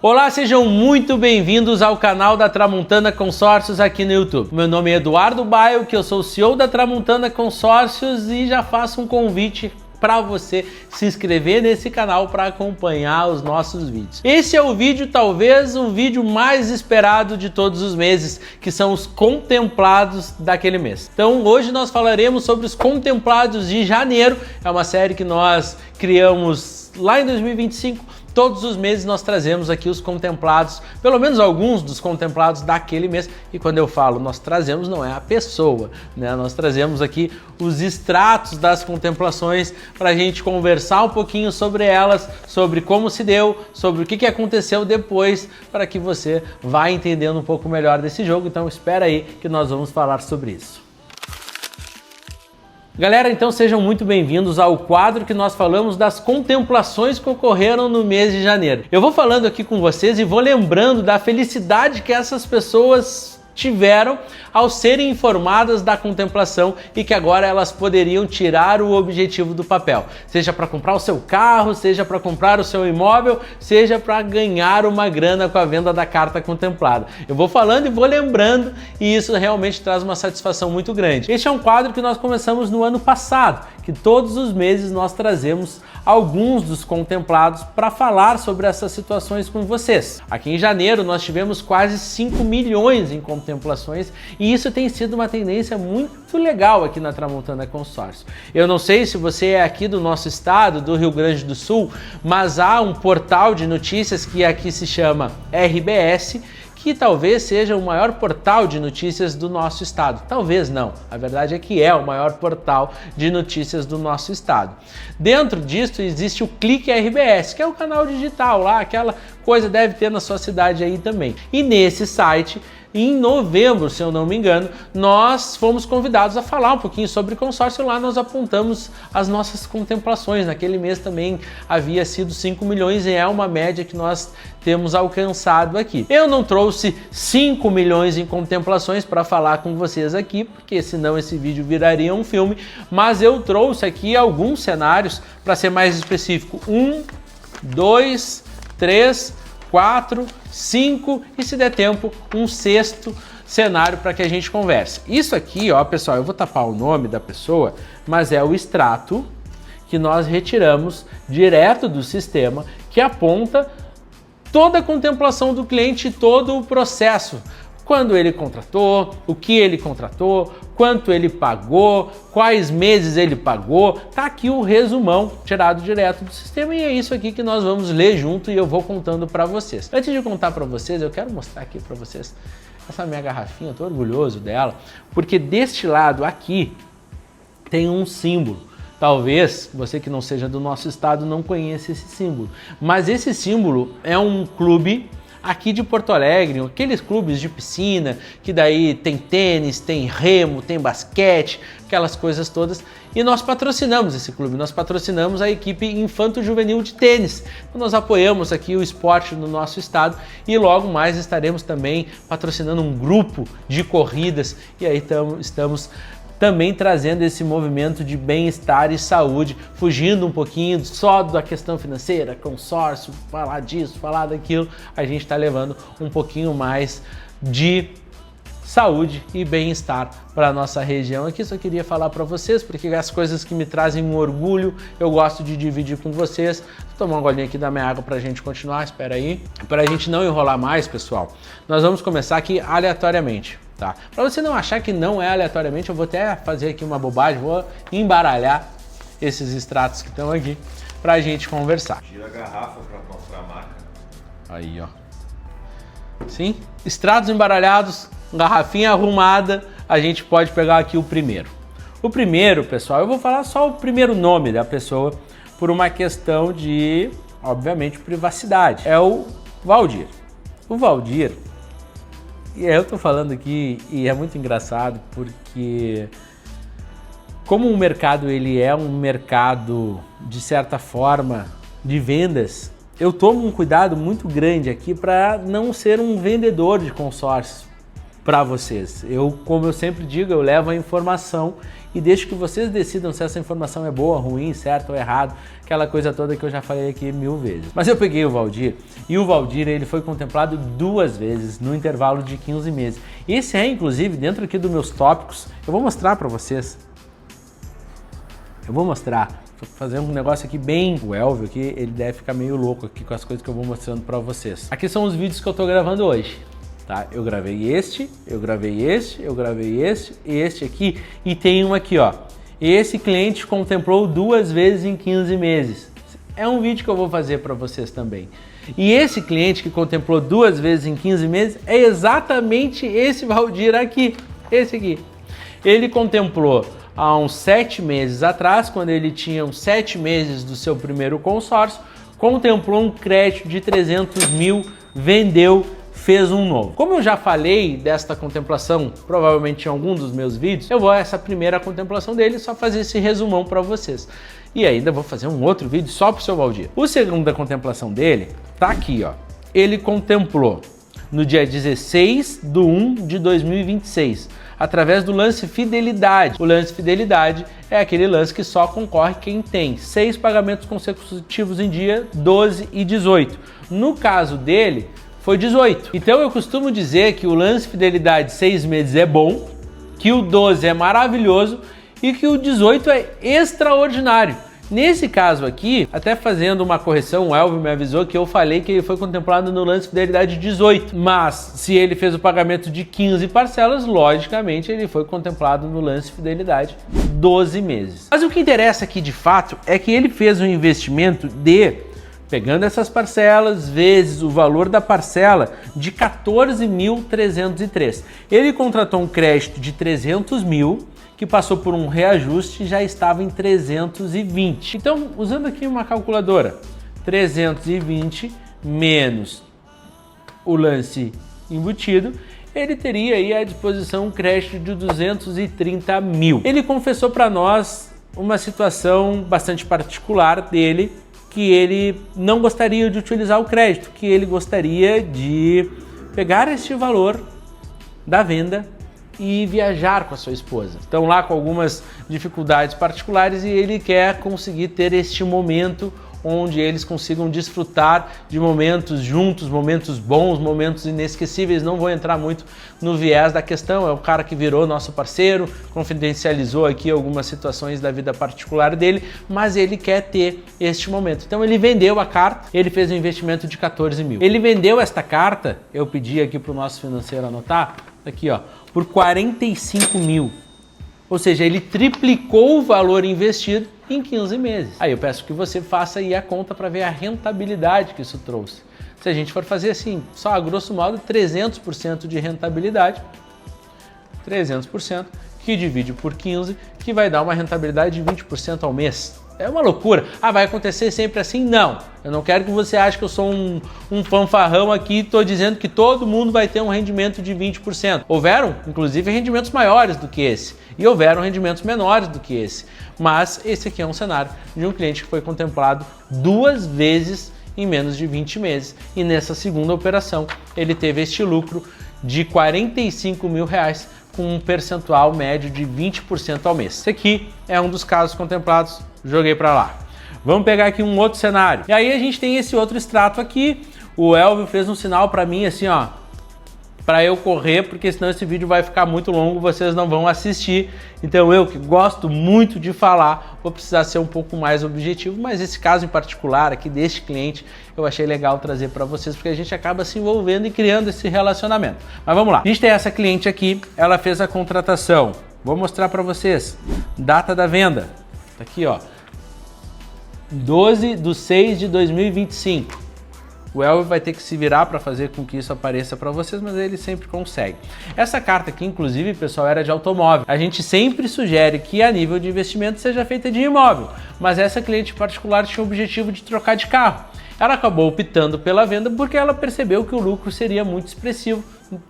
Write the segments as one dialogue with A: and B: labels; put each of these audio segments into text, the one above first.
A: Olá, sejam muito bem-vindos ao canal da Tramontana Consórcios aqui no YouTube. Meu nome é Eduardo Baio, que eu sou o CEO da Tramontana Consórcios e já faço um convite para você se inscrever nesse canal para acompanhar os nossos vídeos. Esse é o vídeo, talvez o vídeo mais esperado de todos os meses, que são os contemplados daquele mês. Então hoje nós falaremos sobre os contemplados de janeiro. É uma série que nós criamos lá em 2025. Todos os meses nós trazemos aqui os contemplados, pelo menos alguns dos contemplados daquele mês. E quando eu falo nós trazemos, não é a pessoa, né? Nós trazemos aqui os extratos das contemplações para a gente conversar um pouquinho sobre elas, sobre como se deu, sobre o que aconteceu depois, para que você vá entendendo um pouco melhor desse jogo. Então espera aí que nós vamos falar sobre isso. Galera, então sejam muito bem-vindos ao quadro que nós falamos das contemplações que ocorreram no mês de janeiro. Eu vou falando aqui com vocês e vou lembrando da felicidade que essas pessoas tiveram ao serem informadas da contemplação e que agora elas poderiam tirar o objetivo do papel, seja para comprar o seu carro, seja para comprar o seu imóvel, seja para ganhar uma grana com a venda da carta contemplada. Eu vou falando e vou lembrando e isso realmente traz uma satisfação muito grande. Este é um quadro que nós começamos no ano passado, que todos os meses nós trazemos alguns dos contemplados para falar sobre essas situações com vocês. Aqui em janeiro nós tivemos quase 5 milhões em contemplações e isso tem sido uma tendência muito legal aqui na Tramontana Consórcio. Eu não sei se você é aqui do nosso estado, do Rio Grande do Sul, mas há um portal de notícias que aqui se chama RBS, que talvez seja o maior portal de notícias do nosso estado. Talvez não, a verdade é que é o maior portal de notícias do nosso estado. Dentro disso existe o Clique RBS, que é o canal digital lá, aquela coisa deve ter na sua cidade aí também. E nesse site, em novembro, se eu não me engano, nós fomos convidados a falar um pouquinho sobre consórcio. Lá nós apontamos as nossas contemplações. Naquele mês também havia sido 5 milhões e é uma média que nós temos alcançado aqui. Eu não trouxe 5 milhões em contemplações para falar com vocês aqui, porque senão esse vídeo viraria um filme, mas eu trouxe aqui alguns cenários, para ser mais específico, 1, 2, 3, 4, 5 e, se der tempo, um sexto cenário para que a gente converse. Isso aqui, ó, pessoal, eu vou tapar o nome da pessoa, mas é o extrato que nós retiramos direto do sistema, que aponta toda a contemplação do cliente, todo o processo. Quando ele contratou, o que ele contratou, quanto ele pagou, quais meses ele pagou. Tá aqui o resumão tirado direto do sistema e é isso aqui que nós vamos ler junto e eu vou contando para vocês. Antes de contar para vocês, eu quero mostrar aqui para vocês essa minha garrafinha, eu tô orgulhoso dela, porque deste lado aqui tem um símbolo. Talvez você que não seja do nosso estado não conheça esse símbolo, mas esse símbolo é um clube aqui de Porto Alegre, aqueles clubes de piscina, que daí tem tênis, tem remo, tem basquete, aquelas coisas todas. E nós patrocinamos esse clube, nós patrocinamos a equipe infanto-juvenil de tênis. Então nós apoiamos aqui o esporte no nosso estado e logo mais estaremos também patrocinando um grupo de corridas. E aí estamos também trazendo esse movimento de bem-estar e saúde, fugindo um pouquinho só da questão financeira, consórcio, falar disso, falar daquilo. A gente está levando um pouquinho mais de saúde e bem-estar para a nossa região. Aqui só queria falar para vocês, porque as coisas que me trazem um orgulho, eu gosto de dividir com vocês. Vou tomar um golinho aqui da minha água para a gente continuar, espera aí. Para a gente não enrolar mais, pessoal, nós vamos começar aqui aleatoriamente. Tá? Para você não achar que não é aleatoriamente, eu vou até fazer aqui uma bobagem, vou embaralhar esses extratos que estão aqui para a gente conversar.
B: Gira a garrafa para mostrar a marca.
A: Aí, ó. Sim? Extratos embaralhados, garrafinha arrumada, a gente pode pegar aqui o primeiro. O primeiro, pessoal, eu vou falar só o primeiro nome da pessoa por uma questão de, obviamente, privacidade. É o Valdir. O Valdir, e eu tô falando aqui e é muito engraçado porque como o mercado ele é um mercado de certa forma de vendas, eu tomo um cuidado muito grande aqui para não ser um vendedor de consórcio para vocês. Como eu sempre digo, eu levo a informação e deixo que vocês decidam se essa informação é boa, ruim, certo ou errado, aquela coisa toda que eu já falei aqui 1000 vezes. Mas eu peguei o Valdir, e o Valdir ele foi contemplado 2 vezes no intervalo de 15 meses. Esse é, inclusive, dentro aqui dos meus tópicos, eu vou mostrar para vocês. Vou fazer um negócio aqui bem... O Elvio aqui, ele deve ficar meio louco aqui com as coisas que eu vou mostrando para vocês. Aqui são os vídeos que eu tô gravando hoje. Tá? Eu gravei este, eu gravei este, eu gravei este aqui e tem um aqui, ó. Esse cliente contemplou 2 vezes em 15 meses. É um vídeo que eu vou fazer para vocês também. E esse cliente que contemplou 2 vezes em 15 meses é exatamente esse Valdir aqui, esse aqui. Ele contemplou há uns 7 meses atrás, quando ele tinha uns 7 meses do seu primeiro consórcio, contemplou um crédito de 300 mil, vendeu, fez um novo. Como eu já falei desta contemplação, provavelmente em algum dos meus vídeos, eu vou a essa primeira contemplação dele só fazer esse resumão para vocês. E ainda vou fazer um outro vídeo só para o seu Valdir. O segundo da contemplação dele tá aqui, ó. Ele contemplou no dia 16/1/2026, através do lance fidelidade. O lance fidelidade é aquele lance que só concorre quem tem 6 pagamentos consecutivos em dia, 12 e 18. No caso dele, foi 18. Então eu costumo dizer que o lance fidelidade 6 meses é bom, que o 12 é maravilhoso e que o 18 é extraordinário. Nesse caso aqui, até fazendo uma correção, o Elvio me avisou que eu falei que ele foi contemplado no lance fidelidade 18, mas se ele fez o pagamento de 15 parcelas, logicamente ele foi contemplado no lance fidelidade 12 meses. Mas o que interessa aqui de fato é que ele fez um investimento de, pegando essas parcelas, vezes o valor da parcela de 14.303. Ele contratou um crédito de 300 mil, que passou por um reajuste e já estava em 320. Então, usando aqui uma calculadora, 320 menos o lance embutido, ele teria aí à disposição um crédito de 230 mil. Ele confessou para nós uma situação bastante particular dele, que ele não gostaria de utilizar o crédito, que ele gostaria de pegar este valor da venda e viajar com a sua esposa. Estão lá com algumas dificuldades particulares e ele quer conseguir ter este momento onde eles consigam desfrutar de momentos juntos, momentos bons, momentos inesquecíveis. Não vou entrar muito no viés da questão, é o cara que virou nosso parceiro, confidencializou aqui algumas situações da vida particular dele, mas ele quer ter este momento. Então ele vendeu a carta, ele fez um investimento de 14 mil. Ele vendeu esta carta, eu pedi aqui para o nosso financeiro anotar, aqui ó, por 45 mil. Ou seja, ele triplicou o valor investido em 15 meses. Aí eu peço que você faça aí a conta para ver a rentabilidade que isso trouxe. Se a gente for fazer assim, só a grosso modo 300% de rentabilidade, 300%, que divide por 15, que vai dar uma rentabilidade de 20% ao mês. É uma loucura. Ah, vai acontecer sempre assim? Não. Eu não quero que você ache que eu sou um fanfarrão aqui e estou dizendo que todo mundo vai ter um rendimento de 20%. Houveram, inclusive, rendimentos maiores do que esse. E houveram rendimentos menores do que esse. Mas esse aqui é um cenário de um cliente que foi contemplado 2 vezes em menos de 20 meses. E nessa segunda operação, ele teve este lucro de 45 mil reais com um percentual médio de 20% ao mês. Esse aqui é um dos casos contemplados, joguei para lá. Vamos pegar aqui um outro cenário. E aí a gente tem esse outro extrato aqui. O Elvio fez um sinal para mim assim, ó, para eu correr, porque senão esse vídeo vai ficar muito longo, vocês não vão assistir. Então eu, que gosto muito de falar, vou precisar ser um pouco mais objetivo, mas esse caso em particular aqui deste cliente, eu achei legal trazer para vocês, porque a gente acaba se envolvendo e criando esse relacionamento. Mas vamos lá. A gente tem essa cliente aqui, ela fez a contratação. Vou mostrar para vocês. Data da venda. Tá aqui, ó. 12/6/2025. O Elvio vai ter que se virar para fazer com que isso apareça para vocês, mas ele sempre consegue. Essa carta aqui, inclusive, pessoal, era de automóvel. A gente sempre sugere que a nível de investimento seja feita de imóvel, mas essa cliente particular tinha o objetivo de trocar de carro. Ela acabou optando pela venda porque ela percebeu que o lucro seria muito expressivo,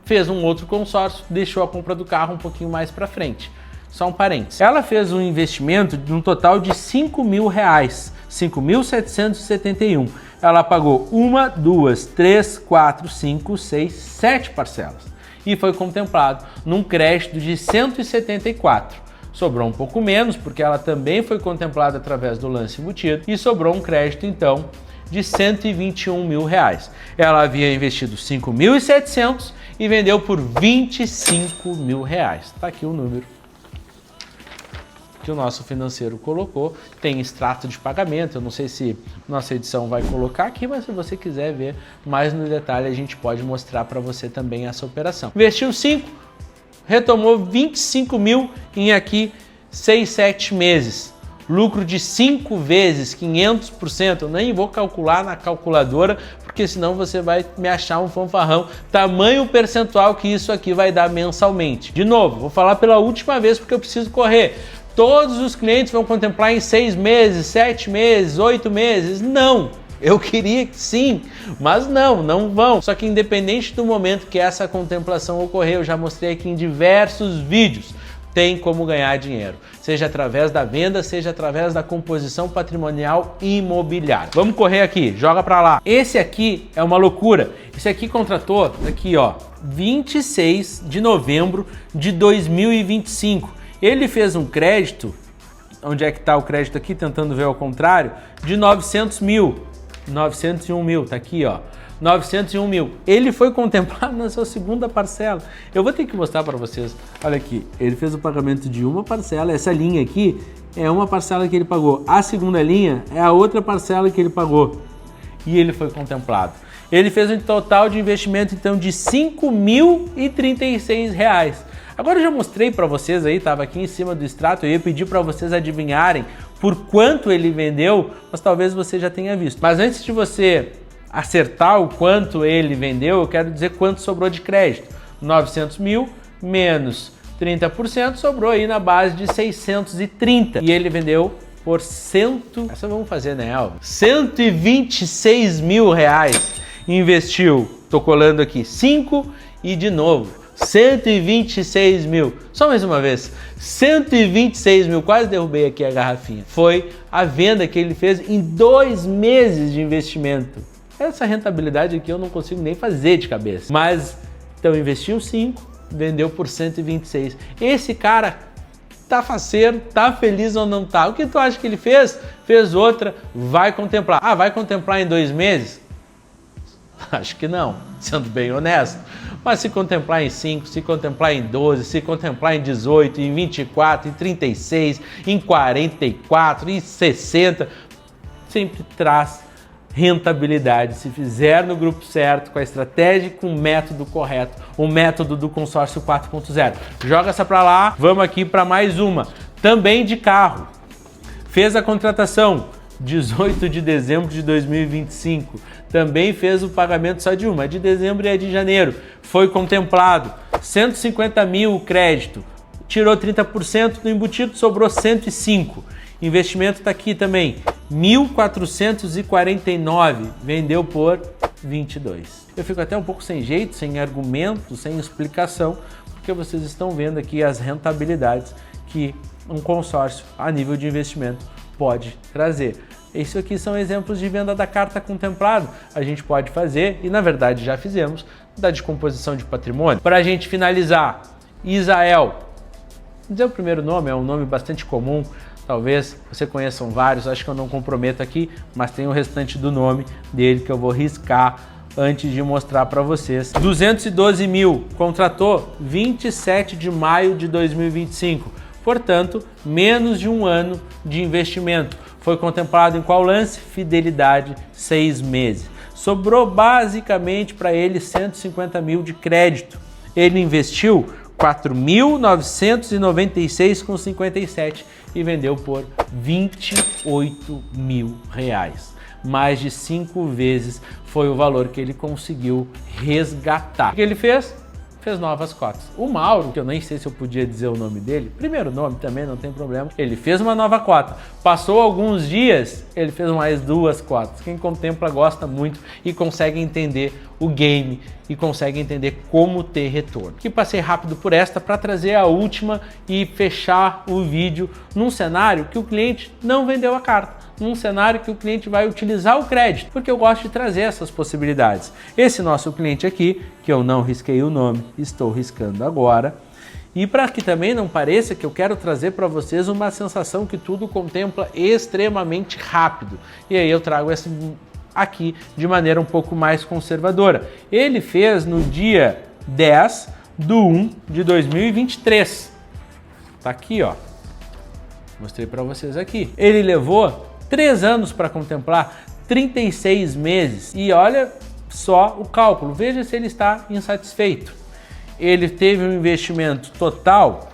A: fez um outro consórcio, deixou a compra do carro um pouquinho mais para frente. Só um parênteses. Ela fez um investimento de um total de 5 mil reais, 5.771. Ela pagou 1, 2, 3, 4, 5, 6, 7 parcelas e foi contemplado num crédito de 174. sobrou um pouco menos, porque ela também foi contemplada através do lance embutido, e sobrou um crédito, então, de R$121 mil. Ela havia investido 5.700 e vendeu por R$25 mil. Tá aqui o número que o nosso financeiro colocou. Tem extrato de pagamento, eu não sei se nossa edição vai colocar aqui, mas se você quiser ver mais no detalhe, a gente pode mostrar para você também essa operação. Investiu 5, retomou 25 mil em aqui 6, 7 meses. Lucro de 5 vezes 500%, eu nem vou calcular na calculadora, porque senão você vai me achar um fanfarrão. Tamanho percentual que isso aqui vai dar mensalmente. De novo, vou falar pela última vez porque eu preciso correr. Todos os clientes vão contemplar em 6 meses, 7 meses, 8 meses? Não! Eu queria que sim, mas não vão. Só que independente do momento que essa contemplação ocorrer, eu já mostrei aqui em diversos vídeos, tem como ganhar dinheiro, seja através da venda, seja através da composição patrimonial imobiliária. Vamos correr aqui, joga para lá. Esse aqui é uma loucura. Esse aqui contratou aqui, ó, 26 de novembro de 2025. Ele fez um crédito, onde é que está o crédito aqui, tentando ver ao contrário, de 900 mil, 901 mil, tá aqui, ó. 901 mil. Ele foi contemplado na sua segunda parcela. Eu vou ter que mostrar para vocês. Olha aqui, ele fez o pagamento de uma parcela. Essa linha aqui é uma parcela que ele pagou. A segunda linha é a outra parcela que ele pagou. E ele foi contemplado. Ele fez um total de investimento, então, de R$ 5.036. Agora eu já mostrei para vocês aí, estava aqui em cima do extrato, eu ia pedir para vocês adivinharem por quanto ele vendeu, mas talvez você já tenha visto. Mas antes de você acertar o quanto ele vendeu, eu quero dizer quanto sobrou de crédito. 900 mil menos 30% sobrou aí na base de 630. E ele vendeu por essa vamos fazer, né, Elvis? 126 mil reais. Investiu, tô colando aqui, 5 e de novo, 126 mil. Só mais uma vez, 126 mil, quase derrubei aqui a garrafinha. Foi a venda que ele fez em 2 meses de investimento. Essa rentabilidade aqui eu não consigo nem fazer de cabeça. Mas, então, investiu 5, vendeu por 126. Esse cara tá faceiro, tá feliz ou não tá? O que tu acha que ele fez? Fez outra, vai contemplar. Ah, vai contemplar em 2 meses? Acho que não, sendo bem honesto. Mas se contemplar em 5, se contemplar em 12, se contemplar em 18, em 24, em 36, em 44, em 60, sempre traz rentabilidade, se fizer no grupo certo, com a estratégia e com o método correto, o método do consórcio 4.0. Joga essa para lá, vamos aqui para mais uma, também de carro. Fez a contratação 18 de dezembro de 2025, também fez o pagamento só de uma, de dezembro e a de janeiro, foi contemplado, 150 mil o crédito, tirou 30% do embutido, sobrou 105. Investimento está aqui também, 1.449, vendeu por 22. Eu fico até um pouco sem jeito, sem argumento, sem explicação, porque vocês estão vendo aqui as rentabilidades que um consórcio a nível de investimento pode trazer. Isso aqui são exemplos de venda da carta contemplado. A gente pode fazer, e na verdade já fizemos, da descomposição de patrimônio. Para a gente finalizar, Isael, vou dizer o primeiro nome, é um nome bastante comum, talvez você conheçam vários, acho que eu não comprometo aqui, mas tem o restante do nome dele que eu vou riscar antes de mostrar para vocês. 212 mil, contratou 27 de maio de 2025, portanto, menos de um ano de investimento. Foi contemplado em qual lance? Fidelidade, 6 meses. Sobrou basicamente para ele 150 mil de crédito. Ele investiu 4.996,57 e vendeu por 28 mil reais. Mais de 5 vezes foi o valor que ele conseguiu resgatar. O que ele fez? Fez novas cotas. O Mauro, que eu nem sei se eu podia dizer o nome dele, primeiro nome também, não tem problema, ele fez uma nova cota. Passou alguns dias, ele fez mais 2 cotas. Quem contempla gosta muito e consegue entender o game e consegue entender como ter retorno. Aqui passei rápido por esta para trazer a última e fechar o vídeo num cenário que o cliente não vendeu a carta, num cenário que o cliente vai utilizar o crédito, porque eu gosto de trazer essas possibilidades. Esse nosso cliente aqui, que eu não risquei o nome, estou riscando agora, E para que também não pareça que eu quero trazer para vocês uma sensação que tudo contempla extremamente rápido. E aí eu trago essa aqui de maneira um pouco mais conservadora. Ele fez no dia 10/1/2023. Tá aqui, ó. Mostrei para vocês aqui. Ele levou 3 anos para contemplar, 36 meses. E olha só o cálculo. Veja se ele está insatisfeito. Ele teve um investimento total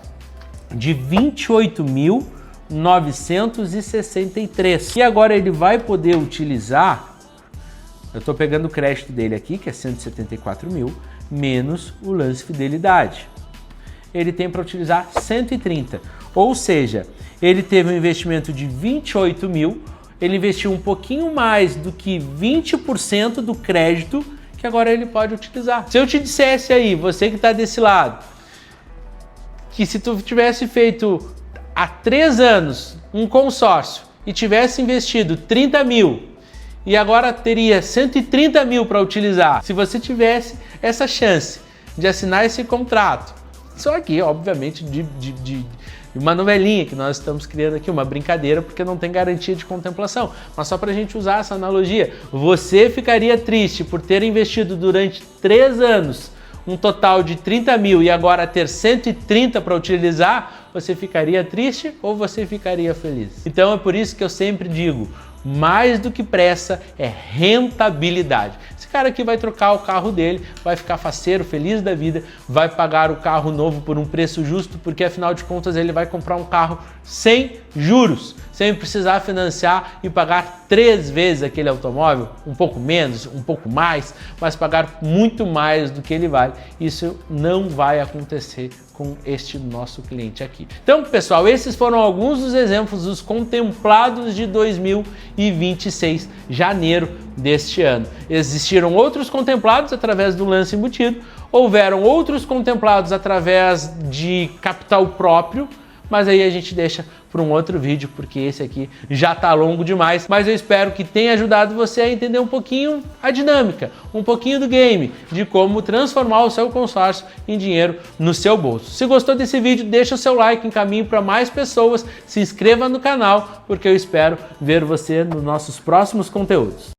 A: de 28.963. E agora ele vai poder utilizar, eu estou pegando o crédito dele aqui, que é 174 mil, menos o lance fidelidade. Ele tem para utilizar 130, ou seja, ele teve um investimento de 28 mil, ele investiu um pouquinho mais do que 20% do crédito que agora ele pode utilizar. Se eu te dissesse aí, você que está desse lado, que se tu tivesse feito há 3 anos um consórcio e tivesse investido 30 mil e agora teria 130 mil para utilizar, se você tivesse essa chance de assinar esse contrato, só aqui, obviamente, de uma novelinha que nós estamos criando aqui, uma brincadeira, porque não tem garantia de contemplação. Mas só para a gente usar essa analogia, você ficaria triste por ter investido durante 3 anos um total de 30 mil e agora ter 130 para utilizar? Você ficaria triste ou você ficaria feliz? Então é por isso que eu sempre digo, mais do que pressa é rentabilidade. Esse cara aqui vai trocar o carro dele, vai ficar faceiro, feliz da vida, vai pagar o carro novo por um preço justo, porque afinal de contas ele vai comprar um carro sem juros, sem precisar financiar e pagar 3 vezes aquele automóvel, um pouco menos, um pouco mais, mas pagar muito mais do que ele vale. Isso não vai acontecer com este nosso cliente aqui. Então, pessoal, esses foram alguns dos exemplos dos contemplados de 2026, janeiro deste ano. Existiram outros contemplados através do lance embutido, houveram outros contemplados através de capital próprio, mas aí a gente deixa para um outro vídeo, porque esse aqui já está longo demais, mas eu espero que tenha ajudado você a entender um pouquinho a dinâmica, um pouquinho do game, de como transformar o seu consórcio em dinheiro no seu bolso. Se gostou desse vídeo, deixa o seu like, encaminhe para mais pessoas, se inscreva no canal, porque eu espero ver você nos nossos próximos conteúdos.